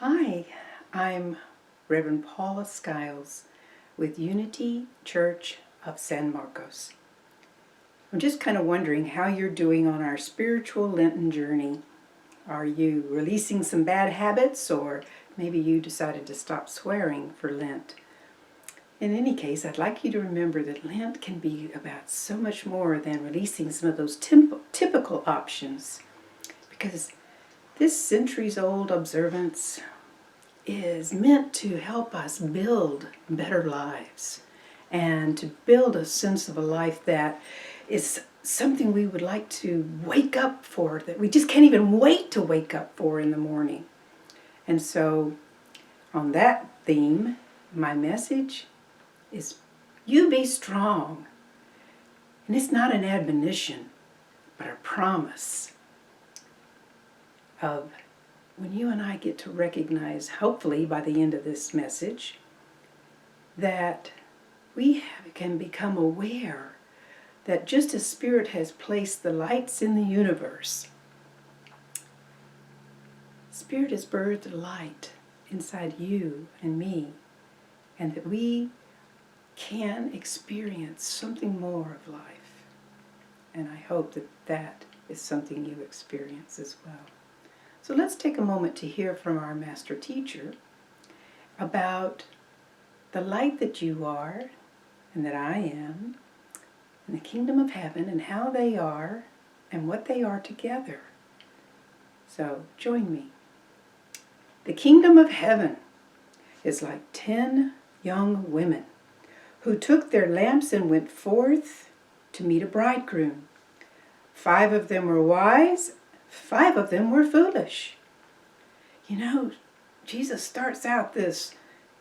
Hi, I'm Reverend Paula Skiles with Unity Church of San Marcos. I'm just kind of wondering how you're doing on our spiritual Lenten journey. Are you releasing some bad habits, or maybe you decided to stop swearing for Lent? In any case, I'd like you to remember that Lent can be about so much more than releasing some of those typical options, because this centuries-old observance is meant to help us build better lives and to build a sense of a life that is something we would like to wake up for, that we just can't even wait to wake up for in the morning. And so, on that theme, my message is you be strong. And it's not an admonition, but a promise of when you and I get to recognize, hopefully by the end of this message, that we can become aware that just as Spirit has placed the lights in the universe, Spirit has birthed a light inside you and me, and that we can experience something more of life. And I hope that that is something you experience as well. So let's take a moment to hear from our Master Teacher about the light that you are and that I am in the kingdom of heaven, and how they are and what they are together. So join me. The kingdom of heaven is like 10 young women who took their lamps and went forth to meet a bridegroom. 5 of them were wise, 5 of them were foolish. You know, Jesus starts out this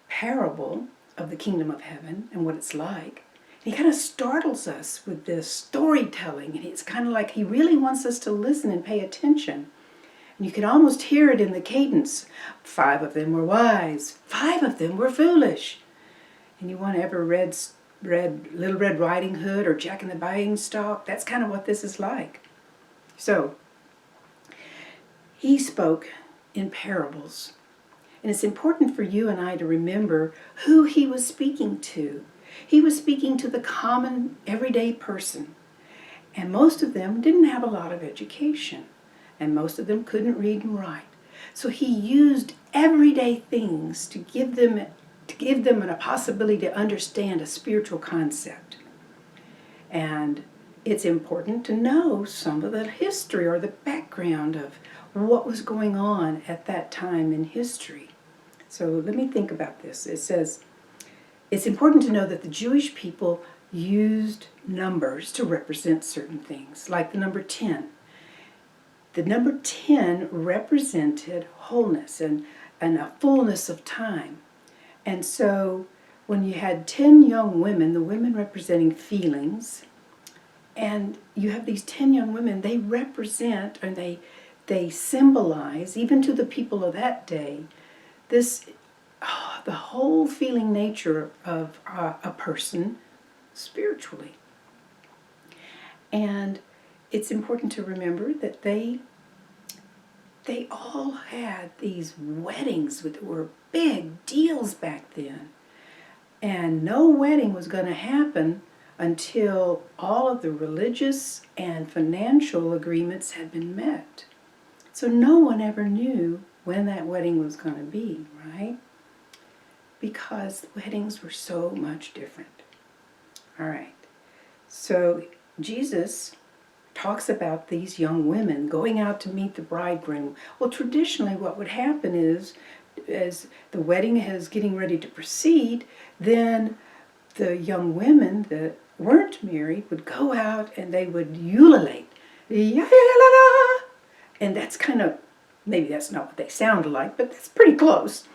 parable of the kingdom of heaven and what it's like. He kind of startles us with this storytelling, and it's kind of like he really wants us to listen and pay attention. And you can almost hear it in the cadence. 5 of them were wise, 5 of them were foolish. And you want to ever read Little Red Riding Hood or Jack and the Beanstalk? That's kind of what this is like. So, he spoke in parables. And it's important for you and I to remember who he was speaking to. He was speaking to the common, everyday person. And most of them didn't have a lot of education. And most of them couldn't read and write. So he used everyday things to give them a possibility to understand a spiritual concept. And it's important to know some of the history or the background of what was going on at that time in history. So let me think about this. It says, it's important to know that the Jewish people used numbers to represent certain things, like the number 10. The number 10 represented wholeness and a fullness of time. And so when you had 10 young women, the women representing feelings, and you have these 10 young women, they represent, and they symbolize, even to the people of that day, this the whole feeling nature of a person spiritually. And it's important to remember that they all had these weddings that were big deals back then. And no wedding was going to happen until all of the religious and financial agreements had been met. So no one ever knew when that wedding was going to be, right? Because weddings were so much different. All right. So Jesus talks about these young women going out to meet the bridegroom. Well, traditionally what would happen is, as the wedding is getting ready to proceed, then the young women that weren't married would go out and they would ululate. And that's kind of, maybe that's not what they sound like, but that's pretty close.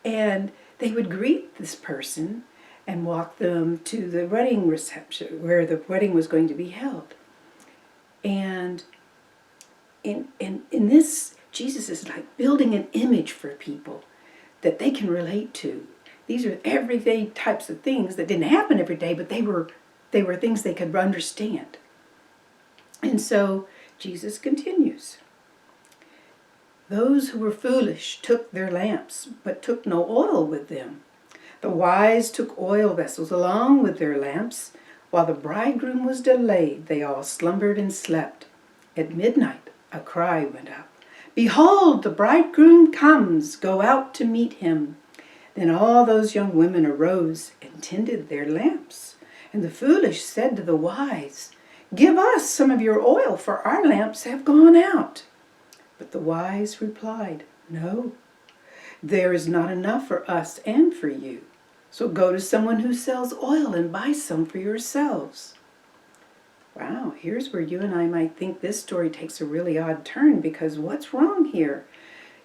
And they would greet this person and walk them to the wedding reception where the wedding was going to be held. And in this, Jesus is like building an image for people that they can relate to. These are everyday types of things that didn't happen every day, but they were things they could understand. And so Jesus continues. Those who were foolish took their lamps, but took no oil with them. The wise took oil vessels along with their lamps. While the bridegroom was delayed, they all slumbered and slept. At midnight a cry went up, "Behold, the bridegroom comes, go out to meet him." Then all those young women arose and tended their lamps. And the foolish said to the wise, "Give us some of your oil, for our lamps have gone out." But the wise replied, "No, there is not enough for us and for you. So go to someone who sells oil and buy some for yourselves." Wow, here's where you and I might think this story takes a really odd turn, because what's wrong here?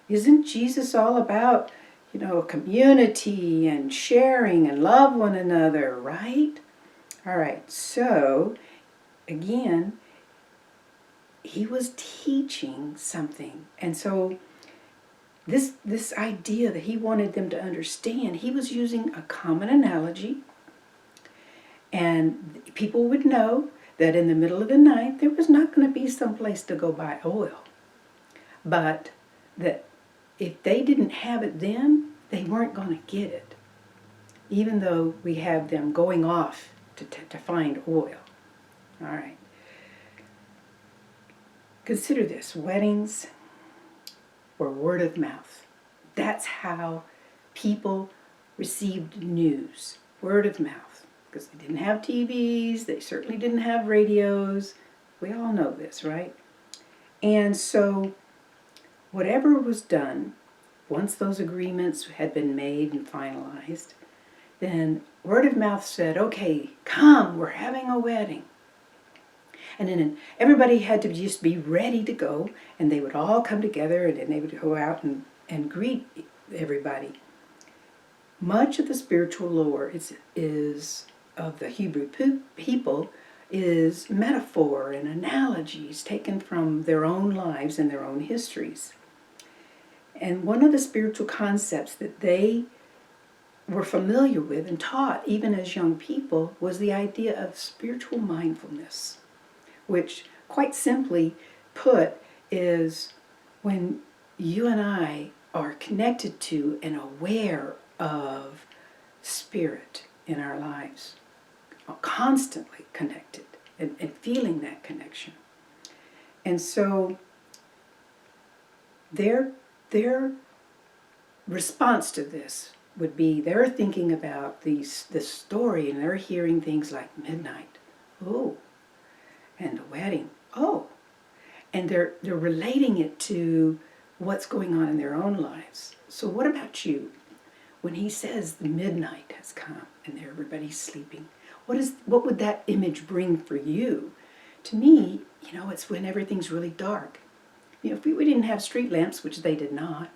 Isn't Jesus all about, community and sharing and love one another, right? All right, so again, he was teaching something. And so this idea that he wanted them to understand, he was using a common analogy, and people would know that in the middle of the night there was not going to be some place to go buy oil, but that if they didn't have it then, they weren't going to get it, even though we have them going off to find oil. All right. Consider this: weddings were word of mouth. That's how people received news, word of mouth, because they didn't have TVs, they certainly didn't have radios. We all know this, right? And so whatever was done, once those agreements had been made and finalized, then word of mouth said, "Okay, come, we're having a wedding." And then everybody had to just be ready to go, and they would all come together, and then they would go out and greet everybody. Much of the spiritual lore is of the Hebrew people is metaphor and analogies taken from their own lives and their own histories. And one of the spiritual concepts that they were familiar with and taught even as young people was the idea of spiritual mindfulness, which quite simply put is when you and I are connected to and aware of spirit in our lives, constantly connected and feeling that connection. And so their response to this would be they're thinking about this story, and they're hearing things like midnight, oh, and a wedding, oh, and they're relating it to what's going on in their own lives. So what about you? When he says the midnight has come and everybody's sleeping, what would that image bring for you? To me, it's when everything's really dark. If we didn't have street lamps, which they did not,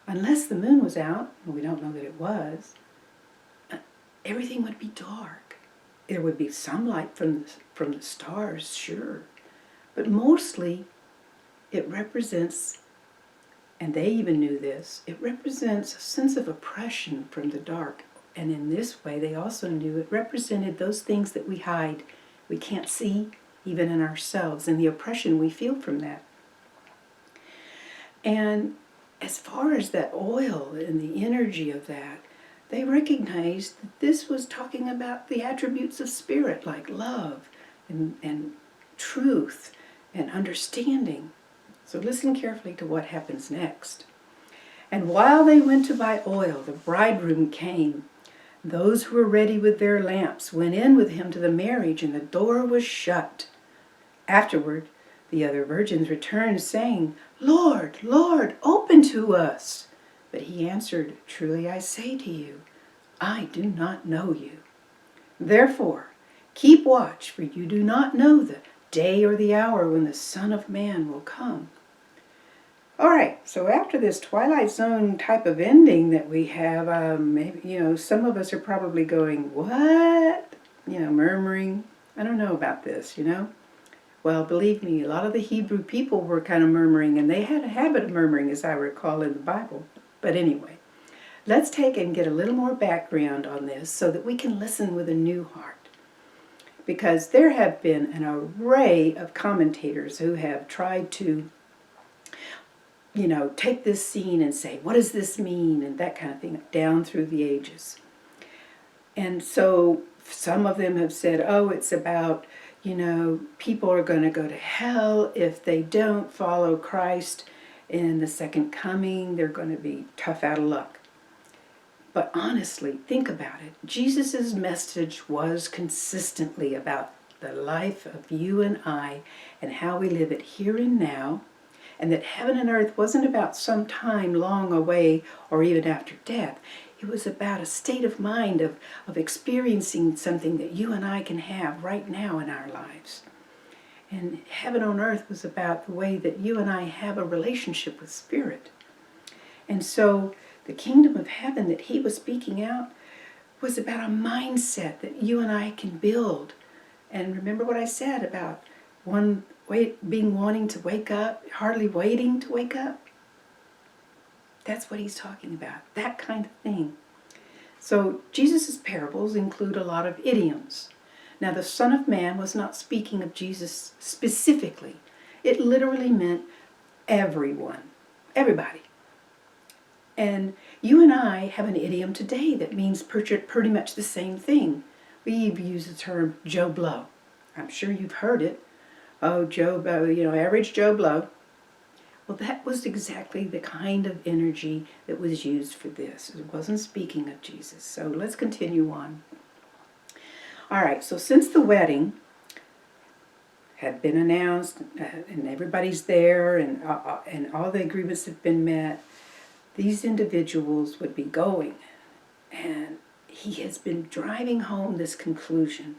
unless the moon was out, and we don't know that it was, everything would be dark. There would be some light from the stars, sure, but mostly it represents, and they even knew this, it represents a sense of oppression from the dark. And in this way, they also knew it represented those things that we hide, we can't see, even in ourselves, and the oppression we feel from that. And as far as that oil and the energy of that, they recognized that this was talking about the attributes of spirit, like love and truth and understanding. So listen carefully to what happens next. And while they went to buy oil, the bridegroom came. Those who were ready with their lamps went in with him to the marriage, and the door was shut. Afterward, the other virgins returned, saying, "Lord, Lord, open to us." But he answered, "Truly I say to you, I do not know you. Therefore, keep watch, for you do not know the day or the hour when the Son of Man will come." All right, so after this Twilight Zone type of ending that we have, maybe, some of us are probably going, what? Murmuring. I don't know about this, Well, believe me, a lot of the Hebrew people were kind of murmuring, and they had a habit of murmuring, as I recall in the Bible. But anyway, let's take and get a little more background on this so that we can listen with a new heart. Because there have been an array of commentators who have tried to take this scene and say, what does this mean? And that kind of thing, down through the ages. And so some of them have said, oh, it's about, people are going to go to hell if they don't follow Christ in the second coming. They're going to be tough out of luck. But honestly, think about it. Jesus' message was consistently about the life of you and I and how we live it here and now, and that heaven and earth wasn't about some time long away or even after death. It was about a state of mind of experiencing something that you and I can have right now in our lives. And heaven on earth was about the way that you and I have a relationship with Spirit. And so the kingdom of heaven that he was speaking out was about a mindset that you and I can build. And remember what I said about wanting to wake up, hardly waiting to wake up? That's what he's talking about, that kind of thing. So Jesus' parables include a lot of idioms. Now the Son of Man was not speaking of Jesus specifically. It literally meant everyone, everybody. And you and I have an idiom today that means pretty much the same thing. We've used the term Joe Blow. I'm sure you've heard it. Oh, Joe Blow, average Joe Blow. Well, that was exactly the kind of energy that was used for this. It wasn't speaking of Jesus. So let's continue on. All right, so since the wedding had been announced and everybody's there and all the agreements have been met, these individuals would be going. And he has been driving home this conclusion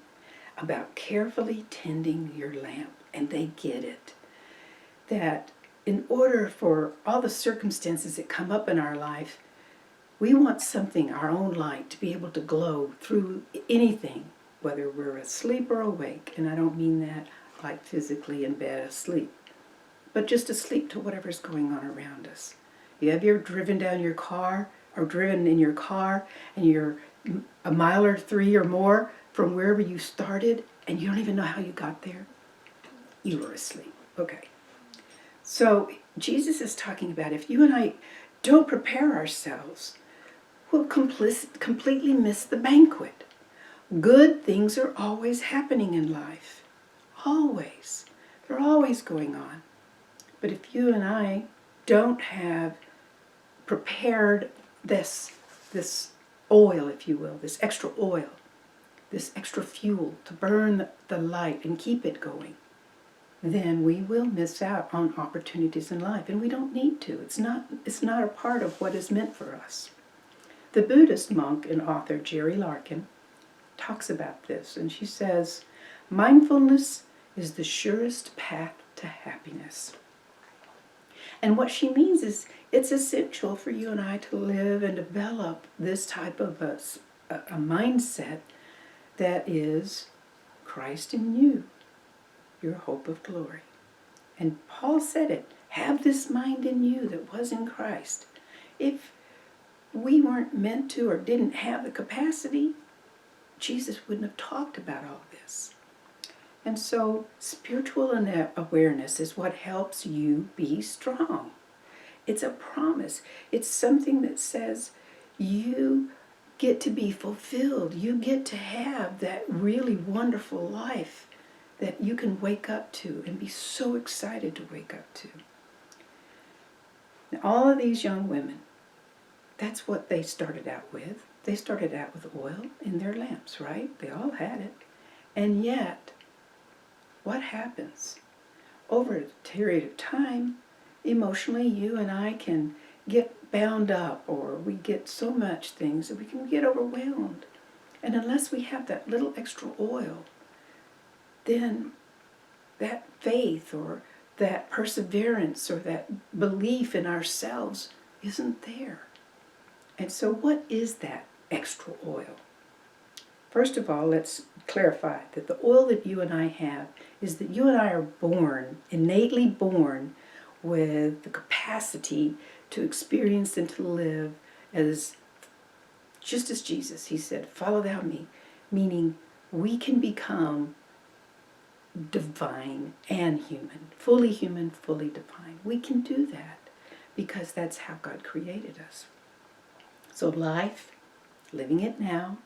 about carefully tending your lamp. And they get it. That in order for all the circumstances that come up in our life, we want something, our own light, to be able to glow through anything, whether we're asleep or awake. And I don't mean that like physically in bed asleep, but just asleep to whatever's going on around us. Have you ever driven in your car and you're a mile or 3 or more from wherever you started and you don't even know how you got there? You were asleep. Okay. So Jesus is talking about if you and I don't prepare ourselves, we'll completely miss the banquet. Good things are always happening in life. Always. They're always going on. But if you and I don't have prepared this oil, if you will, this extra oil, this extra fuel to burn the light and keep it going, then we will miss out on opportunities in life, and we don't need to. It's not a part of what is meant for us. The Buddhist monk and author Jerry Larkin talks about this, and she says, mindfulness is the surest path to happiness. And what she means is it's essential for you and I to live and develop this type of a mindset that is Christ in you, your hope of glory. And Paul said it, have this mind in you that was in Christ. If we weren't meant to or didn't have the capacity, Jesus wouldn't have talked about all this. And so spiritual awareness is what helps you be strong. It's a promise. It's something that says you get to be fulfilled. You get to have that really wonderful life that you can wake up to and be so excited to wake up to. Now, all of these young women, that's what they started out with. They started out with oil in their lamps, right? They all had it. And yet, what happens? Over a period of time, emotionally, you and I can get bound up, or we get so much things that we can get overwhelmed. And unless we have that little extra oil, then that faith or that perseverance or that belief in ourselves isn't there. And so what is that extra oil? First of all, let's clarify that the oil that you and I have is that you and I are born, innately born, with the capacity to experience and to live as just as Jesus. He said, follow thou me, meaning we can become divine and human, fully divine. We can do that because that's how God created us. So life, living it now,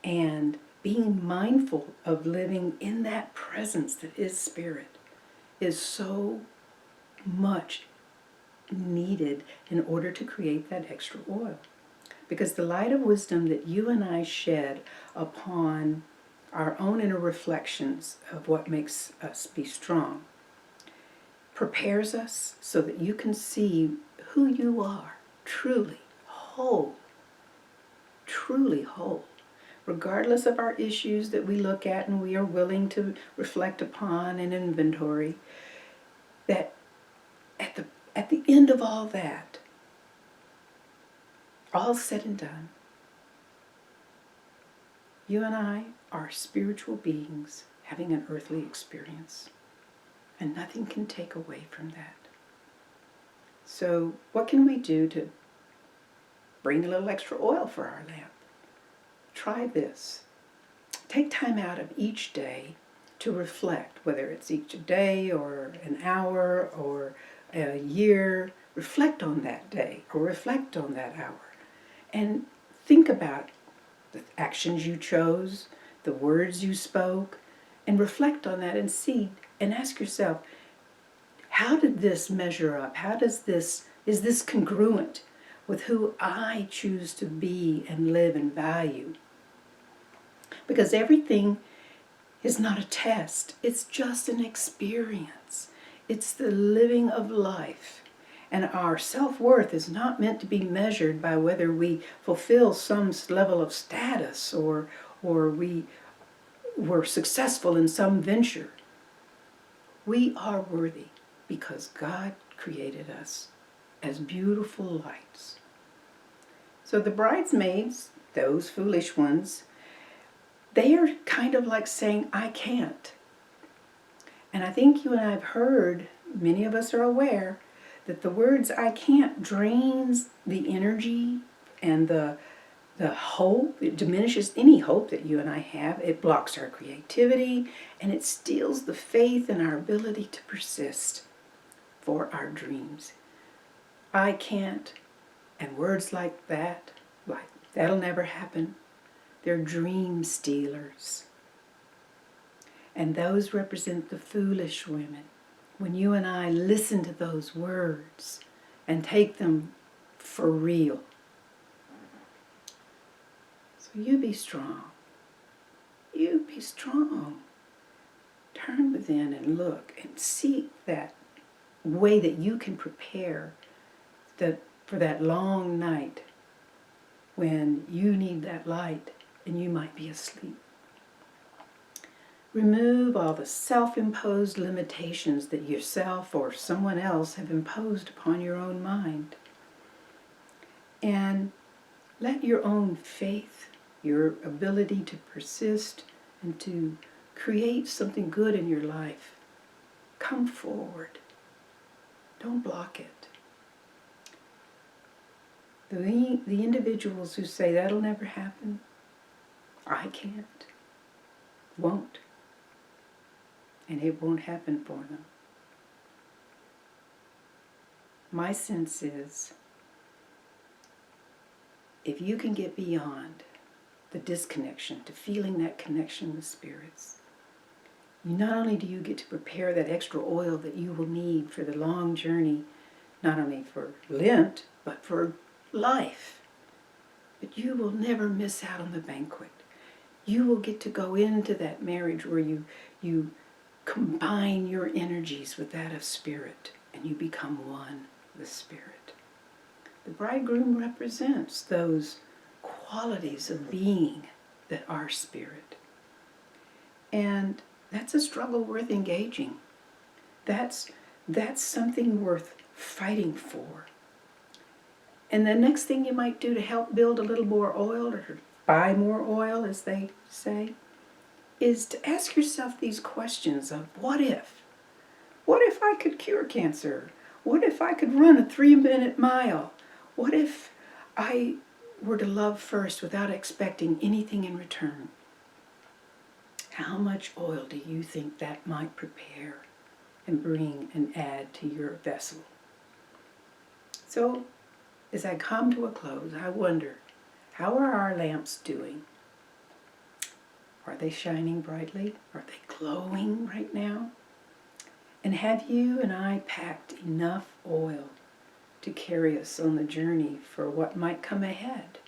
and being mindful of living in that presence that is spirit is so much needed in order to create that extra oil. Because the light of wisdom that you and I shed upon our own inner reflections of what makes us be strong prepares us so that you can see who you are, truly whole, regardless of our issues that we look at and we are willing to reflect upon and inventory, that at the end of all that, all said and done, you and I are spiritual beings having an earthly experience, and nothing can take away from that. So what can we do to bring a little extra oil for our lamp? Try this. Take time out of each day to reflect, whether it's each day or an hour or a year. Reflect on that day or reflect on that hour and think about the actions you chose, the words you spoke, and reflect on that and see and ask yourself, how did this measure up? Is this congruent with who I choose to be and live and value? Because everything is not a test. It's just an experience. It's the living of life. And our self-worth is not meant to be measured by whether we fulfill some level of status or we were successful in some venture. We are worthy because God created us as beautiful lights. So the bridesmaids, those foolish ones, they are kind of like saying, I can't. And I think you and I have heard, many of us are aware, that the words I can't drains the energy and the hope. It diminishes any hope that you and I have. It blocks our creativity, and it steals the faith and our ability to persist for our dreams. I can't, and words like that'll never happen, they're dream stealers. And those represent the foolish women. When you and I listen to those words and take them for real. So you be strong. You be strong. Turn within and look and seek that way that you can prepare for that long night when you need that light and you might be asleep. Remove all the self-imposed limitations that yourself or someone else have imposed upon your own mind. And let your own faith, your ability to persist and to create something good in your life, come forward. Don't block it. The individuals who say that'll never happen, I can't, won't, and it won't happen for them. My sense is, if you can get beyond the disconnection to feeling that connection with spirits, not only do you get to prepare that extra oil that you will need for the long journey, not only for Lent, but for life, but you will never miss out on the banquet. You will get to go into that marriage where you combine your energies with that of spirit, and you become one with spirit. The bridegroom represents those qualities of being that are spirit. And that's a struggle worth engaging. That's something worth fighting for. And the next thing you might do to help build a little more oil, or buy more oil, as they say, is to ask yourself these questions of what if? What if I could cure cancer? What if I could run a 3-minute mile? What if I were to love first without expecting anything in return? How much oil do you think that might prepare and bring and add to your vessel? So, as I come to a close, I wonder, how are our lamps doing? Are they shining brightly? Are they glowing right now? And have you and I packed enough oil to carry us on the journey for what might come ahead?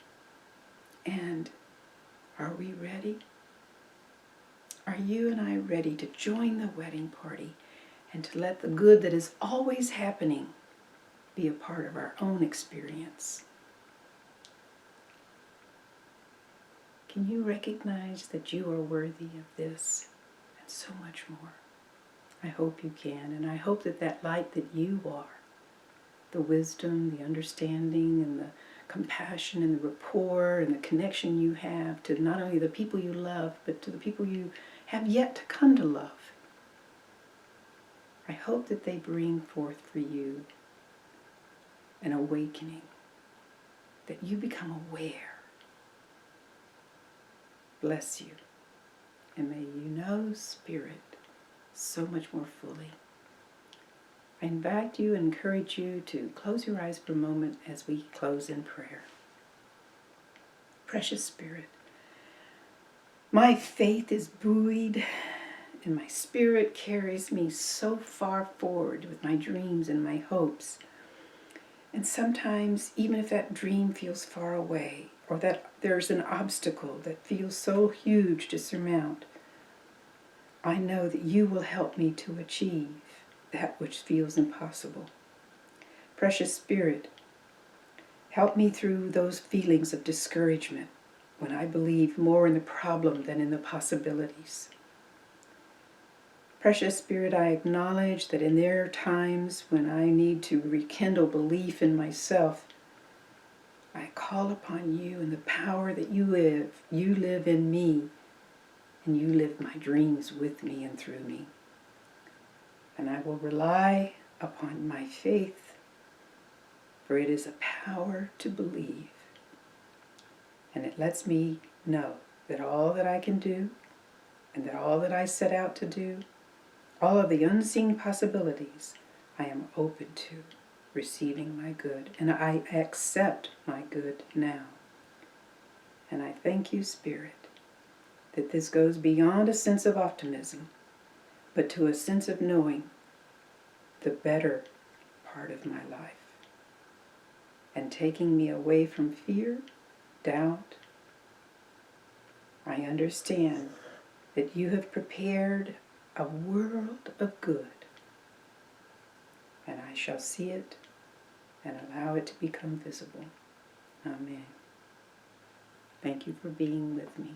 And are we ready? Are you and I ready to join the wedding party and to let the good that is always happening be a part of our own experience? Can you recognize that you are worthy of this and so much more? I hope you can, and I hope that that light that you are, the wisdom, the understanding, and the compassion, and the rapport, and the connection you have to not only the people you love, but to the people you have yet to come to love. I hope that they bring forth for you an awakening, that you become aware. Bless you, and may you know Spirit so much more fully. I invite you and encourage you to close your eyes for a moment as we close in prayer. Precious Spirit, my faith is buoyed and my spirit carries me so far forward with my dreams and my hopes. And sometimes, even if that dream feels far away, or that there's an obstacle that feels so huge to surmount, I know that you will help me to achieve that which feels impossible. Precious Spirit, help me through those feelings of discouragement when I believe more in the problem than in the possibilities. Precious Spirit, I acknowledge that in there are times when I need to rekindle belief in myself. I call upon you and the power that you live. You live in me, and you live my dreams with me and through me. And I will rely upon my faith, for it is a power to believe. And it lets me know that all that I can do, and that all that I set out to do, all of the unseen possibilities, I am open to receiving my good. And I accept my good now. And I thank you, Spirit, that this goes beyond a sense of optimism, but to a sense of knowing the better part of my life, and taking me away from fear, doubt. I understand that you have prepared a world of good, and I shall see it and allow it to become visible. Amen. Thank you for being with me.